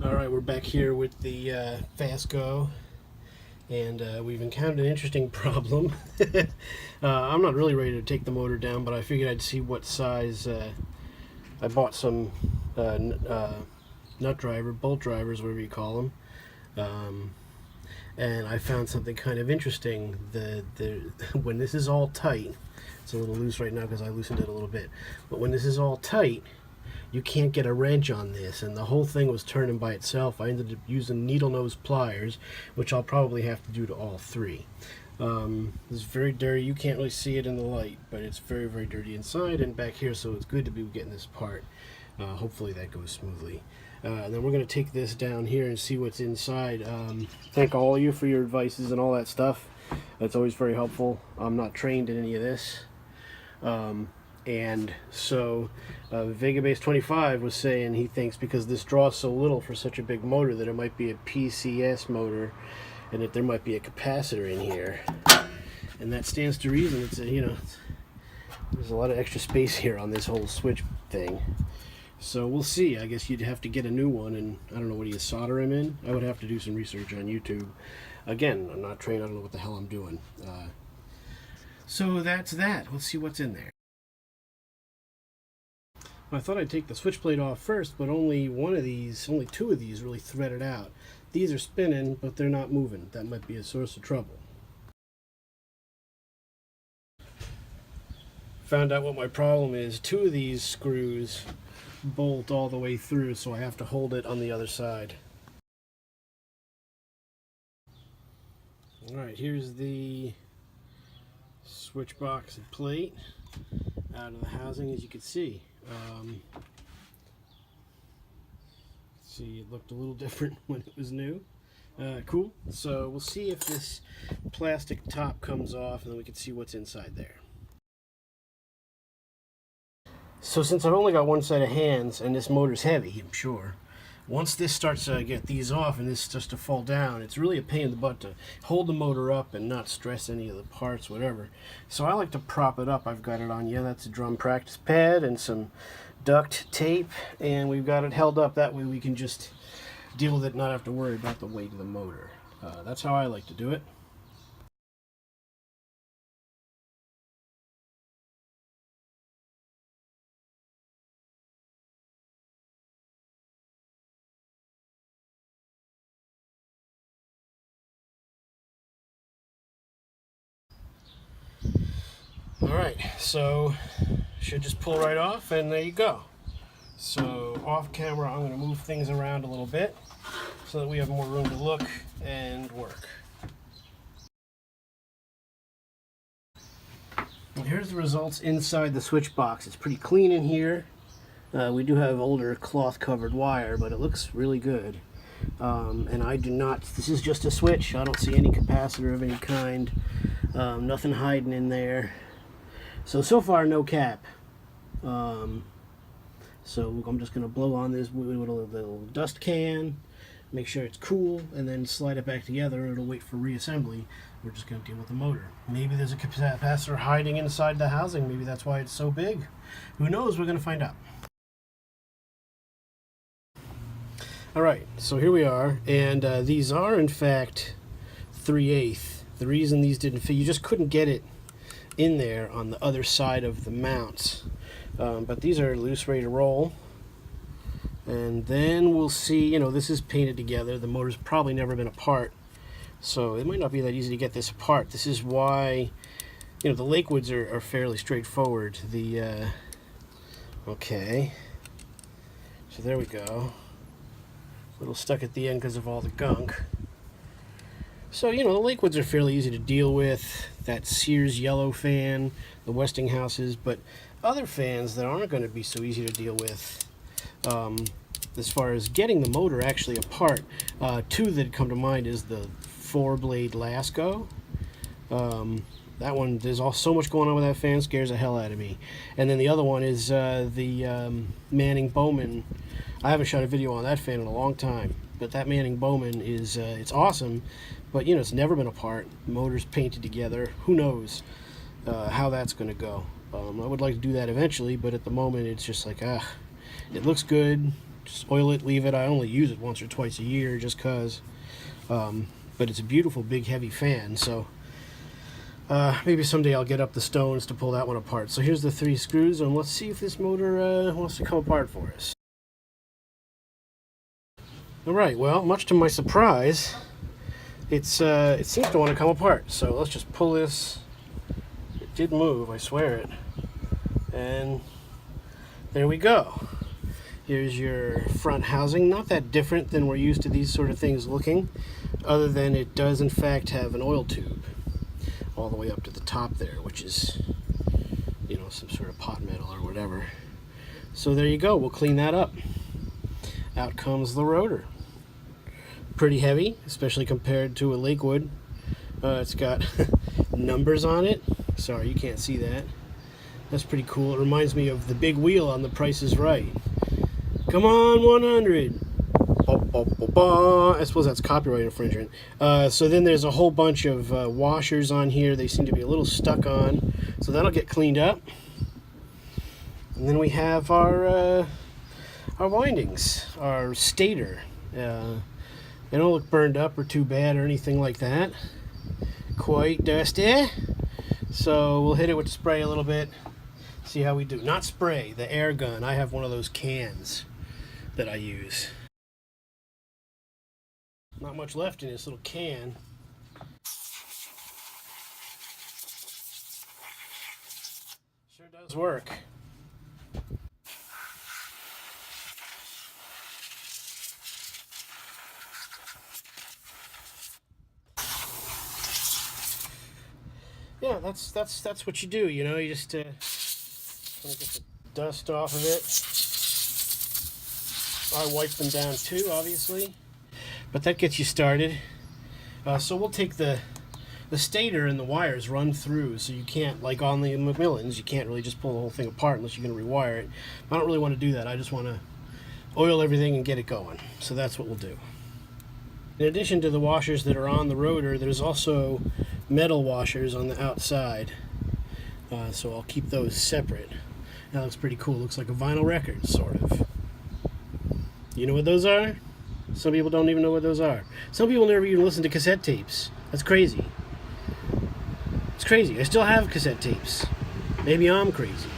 Alright, we're back here with the Fasco, and we've encountered an interesting problem. I'm not really ready to take the motor down, but I figured I'd see what size. I bought some nut driver, bolt drivers, whatever you call them, and I found something kind of interesting. When this is all tight, it's a little loose right now because I loosened it a little bit, but when this is all tight, you can't get a wrench on this, and the whole thing was turning by itself. I ended up using needle nose pliers, which I'll probably have to do to all three. It's very dirty. You can't really see it in the light, but it's very, very dirty inside and back here, so it's good to be getting this apart. Hopefully that goes smoothly. And then we're going to take this down here and see what's inside. Thank all of you for your advices and all that stuff. That's always very helpful. I'm not trained in any of this. And so Vegabase 25 was saying he thinks because this draws so little for such a big motor that it might be a PCS motor and that there might be a capacitor in here, and that stands to reason. It's there's a lot of extra space here on this whole switch thing, so we'll see. I guess you'd have to get a new one, and I don't know, what do you solder him in? I would have to do some research on YouTube. Again, I'm not trained. I don't know what the hell I'm doing. So that's that. Let's see what's in there. I thought I'd take the switch plate off first, but only two of these really threaded out. These are spinning, but they're not moving. That might be a source of trouble. Found out what my problem is. Two of these screws bolt all the way through, so I have to hold it on the other side. Alright, here's the switch box and plate out of the housing, as you can see. See, it looked a little different when it was new. Cool. So we'll see if this plastic top comes off, and then we can see what's inside there. So since I've only got one set of hands, and this motor's heavy, I'm sure, once this starts to get these off and this starts to fall down, it's really a pain in the butt to hold the motor up and not stress any of the parts, whatever. So I like to prop it up. I've got it on, that's a drum practice pad and some duct tape, and we've got it held up. That way we can just deal with it, not have to worry about the weight of the motor. That's how I like to do it. Alright, so should just pull right off, and there you go. So off camera, I'm going to move things around a little bit so that we have more room to look and work. And here's the results inside the switch box. It's pretty clean in here. We do have older cloth covered wire, but it looks really good. And I do not, this is just a switch. I don't see any capacitor of any kind. Nothing hiding in there. So far, no cap. So I'm just going to blow on this with a little dust can, make sure it's cool, and then slide it back together. It'll wait for reassembly. We're just going to deal with the motor. Maybe there's a capacitor hiding inside the housing. Maybe that's why it's so big. Who knows? We're going to find out. Alright, so here we are, and these are in fact 3/8. The reason these didn't fit, you just couldn't get it in there on the other side of the mounts, but these are loose, ready to roll. And then we'll see, this is painted together. The motor's probably never been apart, so it might not be that easy to get this apart. This is why, the Lakewoods are fairly straightforward. Okay, so there we go. A little stuck at the end because of all the gunk. So, the Lakewoods are fairly easy to deal with. That Sears yellow fan, the Westinghouses, but other fans that aren't going to be so easy to deal with, as far as getting the motor actually apart. Two that come to mind is the 4-blade Lasco. That one, there's so much going on with that fan, scares the hell out of me. And then the other one is the Manning Bowman. I haven't shot a video on that fan in a long time, but that Manning Bowman is, it's awesome, but it's never been apart. The motor's painted together. Who knows how that's going to go. I would like to do that eventually, but at the moment it's just like, it looks good. Just oil it, leave it. I only use it once or twice a year just because. But it's a beautiful, big, heavy fan. So maybe someday I'll get up the stones to pull that one apart. So here's the 3 screws, and let's see if this motor wants to come apart for us. Alright, well, much to my surprise, it seems to want to come apart. So let's just pull this. It did move, I swear it. And there we go. Here's your front housing. Not that different than we're used to these sort of things looking, other than it does in fact have an oil tube all the way up to the top there, which is, you know, some sort of pot metal or whatever. So there you go. We'll clean that up. Out comes the rotor. Pretty heavy, especially compared to a Lakewood. It's got numbers on it. Sorry, you can't see that. That's pretty cool. It reminds me of the big wheel on The Price is Right. Come on, 100. I suppose that's copyright infringement. So then there's a whole bunch of washers on here. They seem to be a little stuck on. So that'll get cleaned up. And then we have our windings, our stator. They don't look burned up or too bad or anything like that. Quite dusty. So we'll hit it with the spray a little bit. See how we do. Not spray, the air gun. I have one of those cans that I use. Not much left in this little can. Sure does work. Yeah, that's what you do, you know. You just get the dust off of it. I wipe them down too, obviously, but that gets you started. So we'll take the stator and the wires run through, so you can't, like on the Macmillans, you can't really just pull the whole thing apart unless you're going to rewire it. I don't really want to do that. I just want to oil everything and get it going. So that's what we'll do. In addition to the washers that are on the rotor, there's also metal washers on the outside. So I'll keep those separate. That looks pretty cool. Looks like a vinyl record, sort of. You know what those are? Some people don't even know what those are. Some people never even listen to cassette tapes. That's crazy. It's crazy. I still have cassette tapes. Maybe I'm crazy.